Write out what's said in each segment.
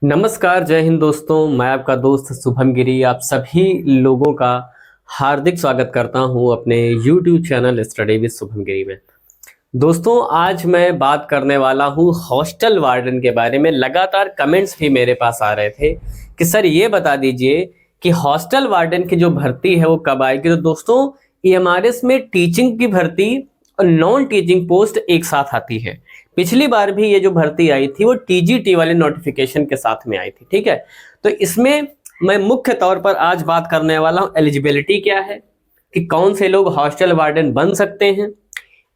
नमस्कार, जय हिंद दोस्तों। मैं आपका दोस्त शुभम गिरी आप सभी लोगों का हार्दिक स्वागत करता हूं अपने YouTube channel study with Shubham Giri में। दोस्तों, आज मैं बात करने वाला हूं हॉस्टल वार्डन के बारे में। लगातार कमेंट्स भी मेरे पास आ रहे थे कि सर ये बता दीजिए कि हॉस्टल वार्डन की जो भर्ती है वो कब आएगी। तो दोस्तों, EMRS में टीचिंग की भर्ती और नॉन टीचिंग पोस्ट एक साथ आती है। पिछली बार भी ये जो भर्ती आई थी वो TGT वाले नोटिफिकेशन के साथ में आई थी, ठीक है। तो इसमें मैं मुख्य तौर पर आज बात करने वाला हूँ एलिजिबिलिटी क्या है, कि कौन से लोग हॉस्टल वार्डन बन सकते हैं,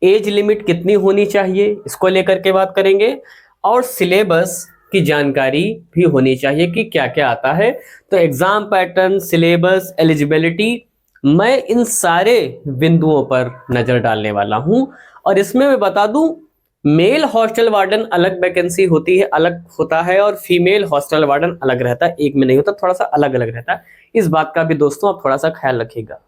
एज लिमिट कितनी होनी चाहिए, इसको लेकर के बात करेंगे, और सिलेबस की जानकारी भी होनी चाहिए कि क्या क्या आता है। तो एग्जाम पैटर्न, सिलेबस, एलिजिबिलिटी, मैं इन सारे बिंदुओं पर नजर डालने वाला हूं। और इसमें मैं बता दूं, मेल हॉस्टल वार्डन अलग वैकेंसी होती है, अलग होता है, और फीमेल हॉस्टल वार्डन अलग रहता है, एक में नहीं होता, थोड़ा सा अलग अलग रहता है। इस बात का भी दोस्तों आप थोड़ा सा ख्याल रखिएगा।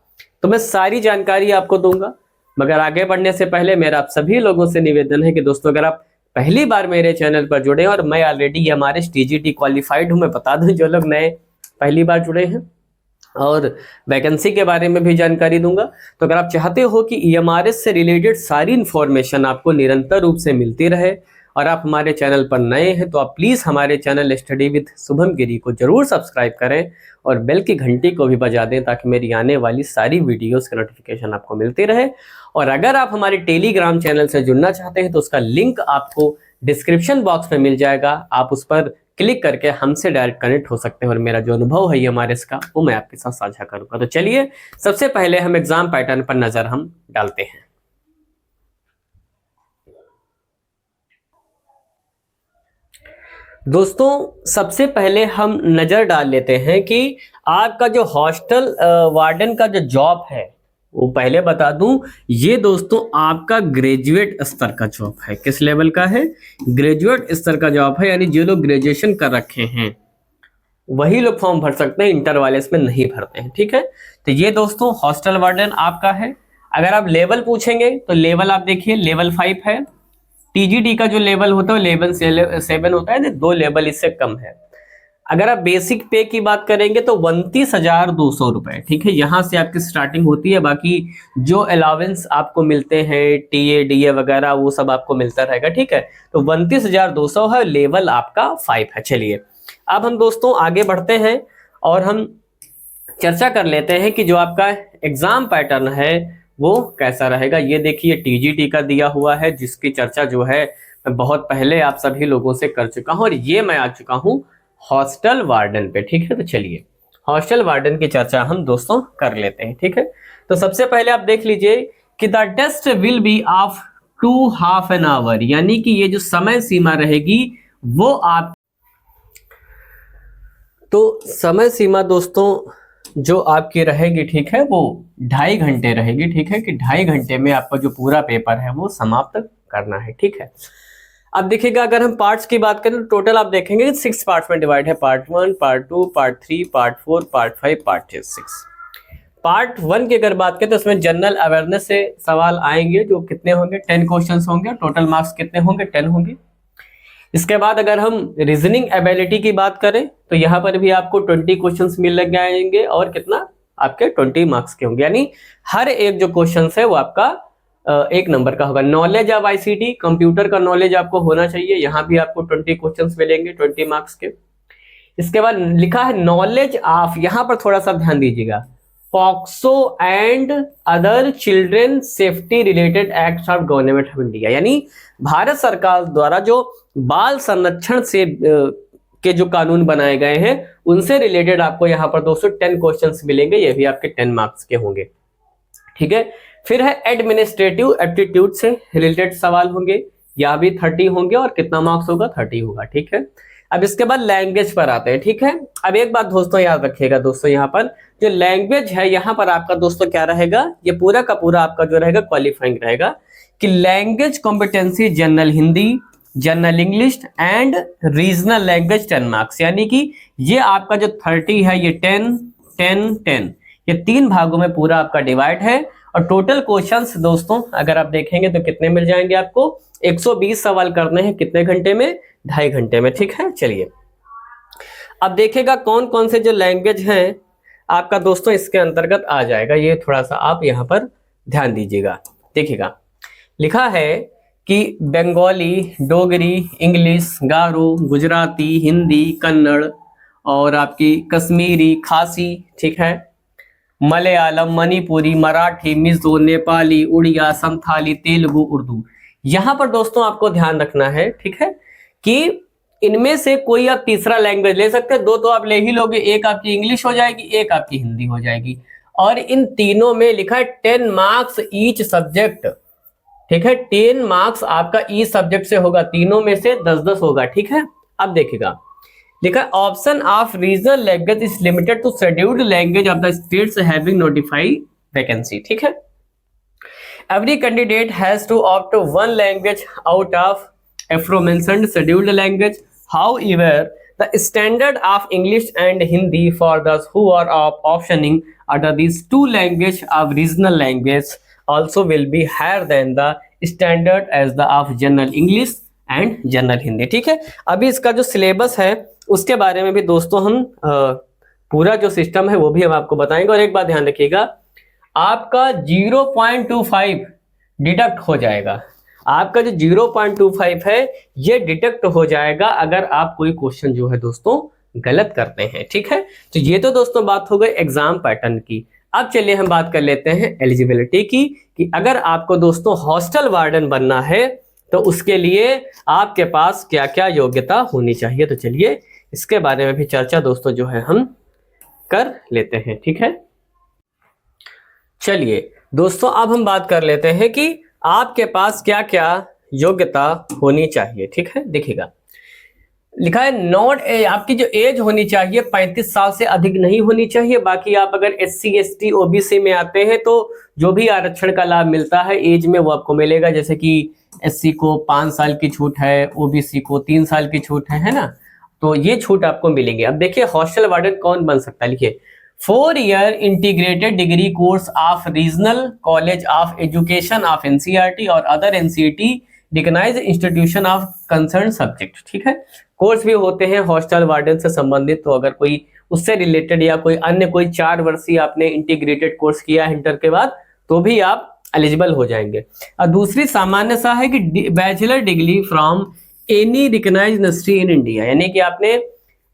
तो मैं सारी जानकारी आपको दूंगा, मगर आगे बढ़ने से पहले मेरा आप सभी लोगों से निवेदन है कि दोस्तों, अगर आप पहली बार मेरे चैनल पर जुड़े हैं और मैं ऑलरेडी हमारे TGT क्वालिफाइड हूं, मैं बता दूं जो लोग नए पहली बार जुड़े हैं, और वैकेंसी के बारे में भी जानकारी दूंगा। तो अगर आप चाहते हो कि EMRS से रिलेटेड सारी इंफॉर्मेशन आपको निरंतर रूप से मिलती रहे और आप हमारे चैनल पर नए हैं, तो आप प्लीज़ हमारे चैनल स्टडी विद शुभम गिरी को जरूर सब्सक्राइब करें और बेल की घंटी को भी बजा दें, ताकि मेरी आने वाली सारी वीडियोस की नोटिफिकेशन आपको मिलती रहे। और अगर आप हमारे टेलीग्राम चैनल से जुड़ना चाहते हैं तो उसका लिंक आपको डिस्क्रिप्शन बॉक्स में मिल जाएगा। आप उस पर क्लिक करके हमसे डायरेक्ट कनेक्ट हो सकते हैं और मेरा जो अनुभव है हमारे इसका वो मैं आपके साथ साझा करूंगा। तो चलिए, सबसे पहले हम एग्जाम पैटर्न पर नजर हम डालते हैं। दोस्तों, सबसे पहले हम नजर डाल लेते हैं कि आपका जो हॉस्टल वार्डन का जो जॉब है, वो पहले बता दूं, ये दोस्तों आपका ग्रेजुएट स्तर का जॉब है। किस लेवल का है? ग्रेजुएट स्तर का जॉब है, यानी जो लोग ग्रेजुएशन कर रखे हैं वही लोग फॉर्म भर सकते हैं, इंटर वाले इसमें नहीं भरते हैं, ठीक है। तो ये दोस्तों हॉस्टल वार्डन आपका है। अगर आप लेवल पूछेंगे तो लेवल आप देखिए, लेवल 5 है। TGT का जो लेवल होता है लेवल 7 होता है, 2 लेवल इससे कम है। अगर आप बेसिक पे की बात करेंगे तो 29,200 रुपए, ठीक है, यहां से आपकी स्टार्टिंग होती है। बाकी जो अलावेंस आपको मिलते हैं, TA DA वगैरह, वो सब आपको मिलता रहेगा, ठीक है। तो 29,200 है, लेवल आपका 5 है। चलिए, अब हम दोस्तों आगे बढ़ते हैं और हम चर्चा कर लेते हैं कि जो आपका एग्जाम पैटर्न है वो कैसा रहेगा। ये देखिए TGT का दिया हुआ है, जिसकी चर्चा जो है मैं बहुत पहले आप सभी लोगों से कर चुका हूं, और ये मैं आ चुका हूं हॉस्टल वार्डन पे, ठीक है। तो चलिए, हॉस्टल वार्डन की चर्चा हम दोस्तों कर लेते हैं, ठीक है। तो सबसे पहले आप देख लीजिए कि the test will be of 2.5 an hour, यानी कि ये जो समय सीमा रहेगी वो आप, तो समय सीमा दोस्तों जो आपकी रहेगी, ठीक है, वो 2.5 घंटे रहेगी, ठीक है, कि 2.5 घंटे में आपका जो पूरा पेपर है वो समाप्त करना है, ठीक है। अब देखिएगा, अगर हम पार्ट्स की बात करें तो टोटल आप देखेंगे 6 पार्ट्स में डिवाइड है। Part 1, part 2, part 3, part 4, part 5, part 6। Part 1 की अगर बात करें तो इसमें जनरल अवेयरनेस से सवाल आएंगे, जो कितने होंगे? 10 क्वेश्चन होंगे। टोटल मार्क्स कितने होंगे? 10 होंगे। इसके बाद अगर हम रीजनिंग एबिलिटी की बात करें तो यहाँ पर भी आपको 20 क्वेश्चंस मिल लग जाएंगे, और कितना? आपके 20 मार्क्स के होंगे, यानी हर एक जो क्वेश्चन है वो आपका 1 नंबर का होगा। नॉलेज ऑफ ICT, कंप्यूटर का नॉलेज आपको होना चाहिए, यहाँ भी आपको 20 क्वेश्चंस मिलेंगे 20 मार्क्स के। इसके बाद लिखा है नॉलेज ऑफ, यहाँ पर थोड़ा सा ध्यान दीजिएगा, POCSO and other children safety related act of government of India, यानी भारत सरकार द्वारा जो बाल संरक्षण से के जो कानून बनाए गए हैं उनसे रिलेटेड आपको यहाँ पर 210 क्वेश्चंस मिलेंगे, ये भी आपके 10 मार्क्स के होंगे, ठीक है। फिर है एडमिनिस्ट्रेटिव एप्टीट्यूड से रिलेटेड सवाल होंगे, यहाँ भी 30 होंगे, और कितना मार्क्स होगा? 30 होगा, ठीक है। अब इसके बाद लैंग्वेज पर आते हैं, ठीक है। अब एक बात दोस्तों याद रखिएगा, दोस्तों यहाँ पर जो लैंग्वेज है, यहाँ पर आपका दोस्तों क्या रहेगा? ये पूरा का पूरा आपका जो रहेगा क्वालिफाइंग रहेगा कि language competency general Hindi, general English and regional language 10 marks, यानी कि ये आपका जो 30 है ये 10 10 10, ये 3 भागों में पूरा आपका डिवाइड है। और टोटल क्वेश्चंस दोस्तों अगर आप देखेंगे तो कितने मिल जाएंगे आपको? 120 सवाल करने हैं, कितने घंटे में? 2.5 घंटे में, ठीक है। चलिए, अब देखिएगा कौन कौन से जो लैंग्वेज हैं आपका दोस्तों इसके अंतर्गत आ जाएगा, ये थोड़ा सा आप यहाँ पर ध्यान दीजिएगा। देखिएगा लिखा है कि बंगाली, डोगरी, इंग्लिश, गारो, गुजराती, हिंदी, कन्नड़ और आपकी कश्मीरी, खासी, ठीक है, मलयालम, मणिपुरी, मराठी, मिजो, नेपाली, उड़िया, संथाली, तेलुगु, उर्दू। यहां पर दोस्तों आपको ध्यान रखना है, ठीक है, कि इनमें से कोई आप तीसरा लैंग्वेज ले सकते हैं। दो तो आप ले ही लोगे, एक आपकी इंग्लिश हो जाएगी, एक आपकी हिंदी हो जाएगी। और इन तीनों में लिखा है 10 मार्क्स ईच सब्जेक्ट, ठीक है, 10 मार्क्स आपका ईच सब्जेक्ट से होगा, तीनों में से 10-10 होगा, ठीक है। अब देखिएगा लिखा है option of regional language is limited to scheduled language of the states having notified vacancy, ठीक है। Every candidate has to opt one language out of aforementioned scheduled language. However, the standard of English and Hindi for those who are optioning under these two language of regional language also will be higher than the standard as the of general English and general Hindi, ठीक है। अभी इसका जो syllabus है उसके बारे में भी दोस्तों हम पूरा जो सिस्टम है वो भी हम आपको बताएंगे। और एक बात ध्यान रखिएगा, आपका 0.25 डिडक्ट हो जाएगा, आपका जो 0.25 है ये डिटेक्ट हो जाएगा अगर आप कोई क्वेश्चन जो है दोस्तों गलत करते हैं, ठीक है। तो ये तो दोस्तों बात हो गई एग्जाम पैटर्न की। अब चलिए हम बात कर लेते हैं एलिजिबिलिटी की, कि अगर आपको दोस्तों हॉस्टल वार्डन बनना है तो उसके लिए आपके पास क्या क्या योग्यता होनी चाहिए। तो चलिए इसके बारे में भी चर्चा दोस्तों जो है हम कर लेते हैं, ठीक है। चलिए दोस्तों अब हम बात कर लेते हैं कि आपके पास क्या क्या योग्यता होनी चाहिए, ठीक है। देखिएगा लिखा है नॉट आपकी जो एज होनी चाहिए 35 साल से अधिक नहीं होनी चाहिए। बाकी आप अगर SC ST OBC में आते हैं तो जो भी आरक्षण का लाभ मिलता है एज में वो आपको मिलेगा, जैसे कि SC को 5 साल की छूट है, OBC को 3 साल की छूट है ना, तो ये छूट आपको मिलेगी। अब देखिए हॉस्टल वार्डन कौन बन सकता है, लिखिए 4-year integrated degree course of regional college of education of NCERT और other NCERT recognized institution of concern subject, ठीक है। कोर्स भी होते हैं हॉस्टल वार्डन से संबंधित, तो अगर कोई उससे रिलेटेड या कोई अन्य कोई 4 वर्षीय आपने इंटीग्रेटेड कोर्स किया है इंटर के बाद तो भी आप एलिजिबल हो जाएंगे। और दूसरी सामान्य सा है कि bachelor degree from any recognized university in India, यानी कि आपने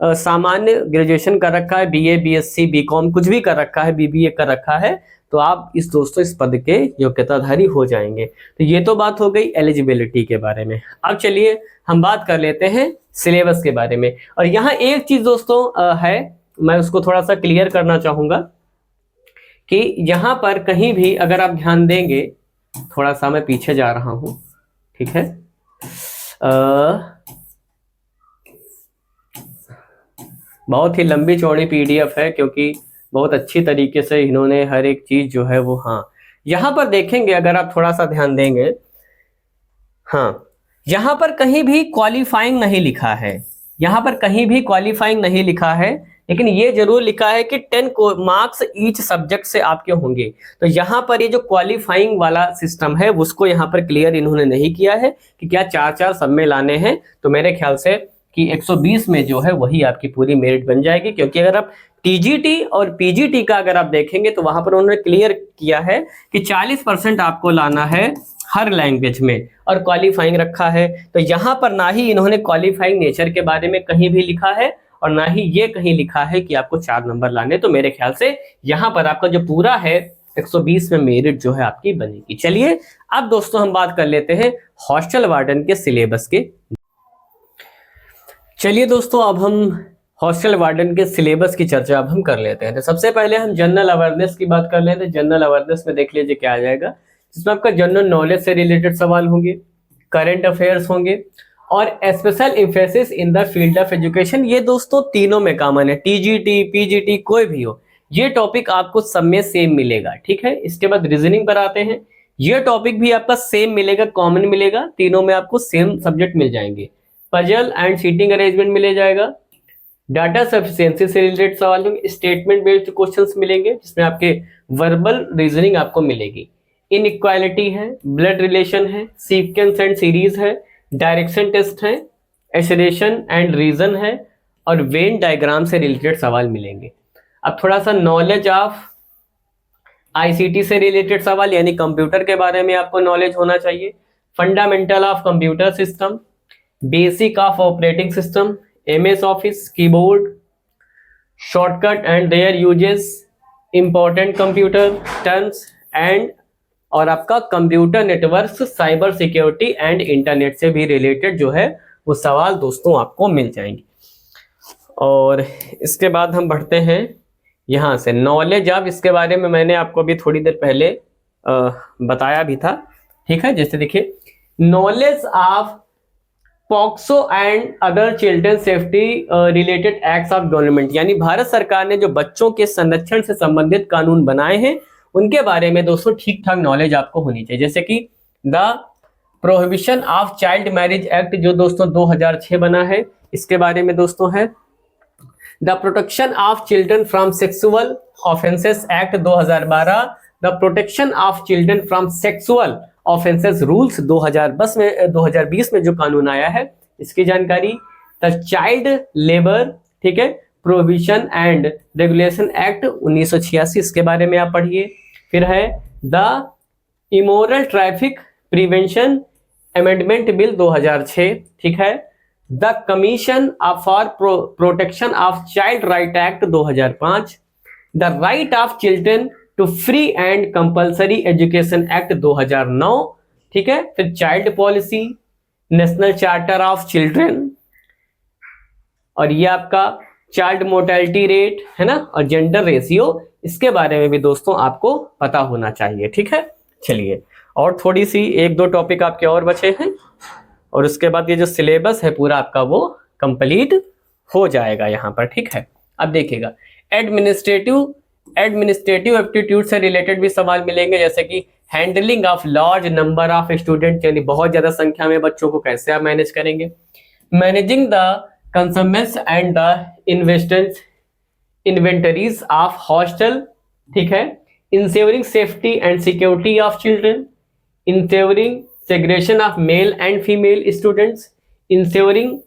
सामान्य ग्रेजुएशन कर रखा है, BA BSc BCom कुछ भी कर रखा है, BBA कर रखा है, तो आप इस दोस्तों इस पद के योग्यताधारी हो जाएंगे। तो ये तो बात हो गई एलिजिबिलिटी के बारे में। अब चलिए हम बात कर लेते हैं सिलेबस के बारे में। और यहाँ एक चीज दोस्तों है, मैं उसको थोड़ा सा क्लियर करना चाहूंगा कि यहाँ पर कहीं भी अगर आप ध्यान देंगे, थोड़ा सा मैं पीछे जा रहा हूं, ठीक है, बहुत ही लंबी चौड़ी PDF है क्योंकि बहुत अच्छी तरीके से इन्होंने हर एक चीज जो है वो, हाँ यहाँ पर देखेंगे अगर आप थोड़ा सा ध्यान देंगे, हाँ यहाँ पर कहीं भी क्वालिफाइंग नहीं लिखा है, यहाँ पर कहीं भी क्वालिफाइंग नहीं लिखा है, लेकिन ये जरूर लिखा है कि 10 मार्क्स ईच सब्जेक्ट से आपके होंगे। तो यहाँ पर ये जो क्वालिफाइंग वाला सिस्टम है उसको यहाँ पर क्लियर इन्होंने नहीं किया है कि क्या 4-4 सब में लाने हैं। तो मेरे ख्याल से कि 120 में जो है वही आपकी पूरी मेरिट बन जाएगी, क्योंकि अगर आप TGT और PGT का अगर आप देखेंगे तो वहां पर उन्होंने क्लियर किया है कि 40% आपको लाना है हर लैंग्वेज में और क्वालिफाइंग रखा है। तो यहाँ पर ना ही इन्होंने क्वालिफाइंग नेचर के बारे में कहीं भी लिखा है और ना ही ये कहीं लिखा है कि आपको 4 नंबर लाने। तो मेरे ख्याल से यहाँ पर आपका जो पूरा है 120 में मेरिट जो है आपकी बनेगी। चलिए अब दोस्तों हम बात कर लेते हैं हॉस्टल वार्डन के सिलेबस के। चलिए दोस्तों अब हम हॉस्टल वार्डन के सिलेबस की चर्चा अब हम कर लेते हैं। तो सबसे पहले हम जनरल अवेयरनेस की बात कर लेते हैं। जनरल अवेयरनेस में देख लीजिए क्या आ जाएगा, जिसमें आपका जनरल नॉलेज से रिलेटेड सवाल होंगे, करंट अफेयर्स होंगे और special emphasis in the field of education. ये दोस्तों तीनों में कॉमन है, TGT PGT कोई भी हो, ये टॉपिक आपको सब में सेम मिलेगा, ठीक है। इसके बाद रीजनिंग पर आते हैं, ये टॉपिक भी आपका सेम मिलेगा, कॉमन मिलेगा, तीनों में आपको सेम सब्जेक्ट मिल जाएंगे। पजल एंड सीटिंग अरेंजमेंट मिले जाएगा, डाटा सफिशिएंसी से रिलेटेड सवाल होंगे, स्टेटमेंट बेस्ड क्वेश्चंस मिलेंगे जिसमें आपके वर्बल रीजनिंग आपको मिलेगी, इनइक्वालिटी है, ब्लड रिलेशन है, सीक्वेंस एंड सीरीज है, डायरेक्शन टेस्ट है, एसरेशन एंड रीजन है और वेन डायग्राम से रिलेटेड सवाल मिलेंगे। अब थोड़ा सा नॉलेज ऑफ आईसीटी से रिलेटेड सवाल, यानी कंप्यूटर के बारे में आपको नॉलेज होना चाहिए। Fundamental of computer system, basic of operating system, MS office, keyboard, shortcut and there uses, important computer terms and, और आपका computer networks, cyber security and internet से भी रिलेटेड जो है वो सवाल दोस्तों आपको मिल जाएंगे। और इसके बाद हम बढ़ते हैं यहाँ से नॉलेज ऑफ, इसके बारे में मैंने आपको अभी थोड़ी देर पहले बताया भी था, ठीक है। जैसे देखिए, knowledge of POCSO and other children safety related acts of government, यानी भारत सरकार ने जो बच्चों के संरक्षण से संबंधित कानून बनाए हैं उनके बारे में दोस्तों ठीक ठाक नॉलेज आपको होनी चाहिए। जैसे कि the prohibition of child marriage act जो दोस्तों 2006 बना है, इसके बारे में दोस्तों है। The protection of children from sexual offences act 2012, the protection of children from sexual offences rules 2020 में जो कानून आया है इसकी जानकारी। द चाइल्ड लेबर, ठीक है, प्रोहिबिशन एंड रेगुलेशन एक्ट 1986, इसके बारे में आप पढ़िए। फिर है the immoral traffic prevention amendment bill 2006, ठीक है। The commission for protection of child right act 2005, the right of children to free and compulsory education act 2009, ठीक है। फिर child policy, national charter of children, और ये आपका चाइल्ड मोर्टेलिटी रेट है ना, और जेंडर रेशियो, इसके बारे में भी दोस्तों आपको पता होना चाहिए, ठीक है। चलिए, और थोड़ी सी एक दो टॉपिक आपके और बचे हैं, और उसके बाद ये जो सिलेबस है पूरा आपका वो कंप्लीट हो जाएगा यहाँ पर, ठीक है। अब देखिएगा, एडमिनिस्ट्रेटिव एप्टीट्यूड से रिलेटेड भी सवाल मिलेंगे, जैसे कि handling of large number of student, यानी बहुत ज्यादा संख्या में बच्चों को कैसे आप मैनेज करेंगे। Managing the concerns and the inventories of hostel, ठीक है। Ensuring safety and security of children, ensuring segregation of male and female students, ensuring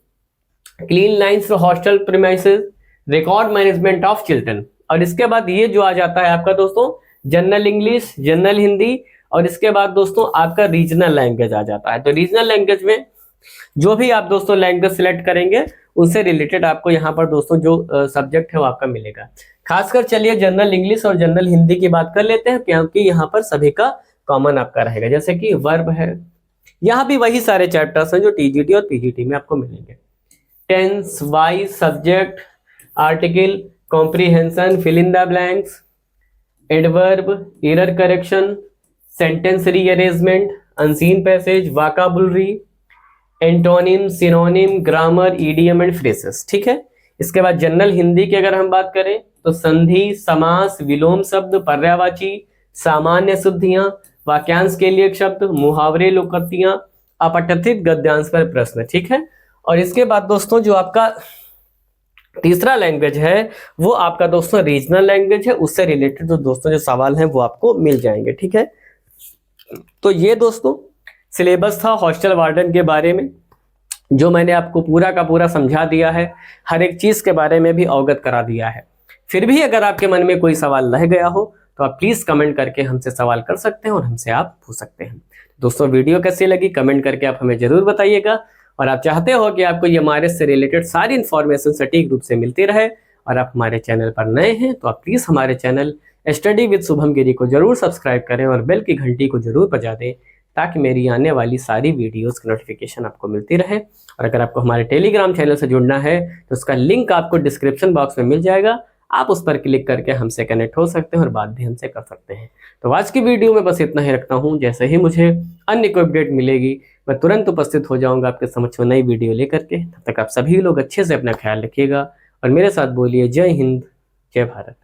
clean linens for hostel premises, record management of children. और इसके बाद ये जो आ जाता है आपका दोस्तों जनरल इंग्लिश, जनरल हिंदी, और इसके बाद दोस्तों आपका रीजनल लैंग्वेज आ जाता है। तो रीजनल लैंग्वेज में जो भी आप दोस्तों लैंग्वेज सिलेक्ट करेंगे उससे रिलेटेड आपको यहाँ पर दोस्तों जो सब्जेक्ट है वो आपका मिलेगा। खासकर चलिए जनरल इंग्लिश और जनरल हिंदी की बात कर लेते हैं, क्योंकि यहाँ पर सभी का कॉमन आपका रहेगा। जैसे कि वर्ब है, यहाँ भी वही सारे चैप्टर्स हैं जो टीजीटी और पीजीटी में आपको मिलेंगे। Tense, wise, subject, article, comprehension, fill in the blanks, adverb, error correction, sentence rearrangement, unseen passage, vocabulary, antonym, synonym, grammar, idiom and phrases, ठीक है। इसके बाद जनरल हिंदी की अगर हम बात करें तो संधि, समास, विलोम शब्द, पर्यायवाची, सामान्य शुद्धियां, वाक्यांश के लिए शब्द, मुहावरे, लोकोक्तियां, अपठित गद्यांश पर प्रश्न, ठीक है। और इसके बाद दोस्तों जो आपका तीसरा लैंग्वेज है वो आपका दोस्तों रीजनल लैंग्वेज है, उससे रिलेटेड जो दोस्तों जो सवाल हैं वो आपको मिल जाएंगे, ठीक है। तो ये दोस्तों सिलेबस था हॉस्टल वार्डन के बारे में, जो मैंने आपको पूरा का पूरा समझा दिया है, हर एक चीज के बारे में भी अवगत करा दिया है। फिर भी अगर आपके मन में कोई सवाल रह गया हो तो आप प्लीज कमेंट करके हमसे सवाल कर सकते हैं और हमसे आप पूछ सकते हैं। दोस्तों वीडियो कैसी लगी कमेंट करके आप हमें जरूर बताइएगा, और आप चाहते हो कि आपको ये हमारे से रिलेटेड सारी इन्फॉर्मेशन सटीक रूप से मिलती रहे और आप हमारे चैनल पर नए हैं तो आप प्लीज हमारे चैनल स्टडी विद शुभम गिरी को जरूर सब्सक्राइब करें और बेल की घंटी को जरूर बजा दें, ताकि मेरी आने वाली सारी वीडियोस की नोटिफिकेशन आपको मिलती रहे। और अगर आपको हमारे टेलीग्राम चैनल से जुड़ना है तो उसका लिंक आपको डिस्क्रिप्शन बॉक्स में मिल जाएगा, आप उस पर क्लिक करके हमसे कनेक्ट हो सकते हैं और बात भी हमसे कर सकते हैं। तो आज की वीडियो में बस इतना ही रखता हूँ। जैसे ही मुझे अन्य कोई अपडेट मिलेगी मैं तुरंत उपस्थित हो जाऊंगा आपके समक्ष नई वीडियो लेकर के। तब तक आप सभी लोग अच्छे से अपना ख्याल रखिएगा और मेरे साथ बोलिए जय हिंद, जय भारत।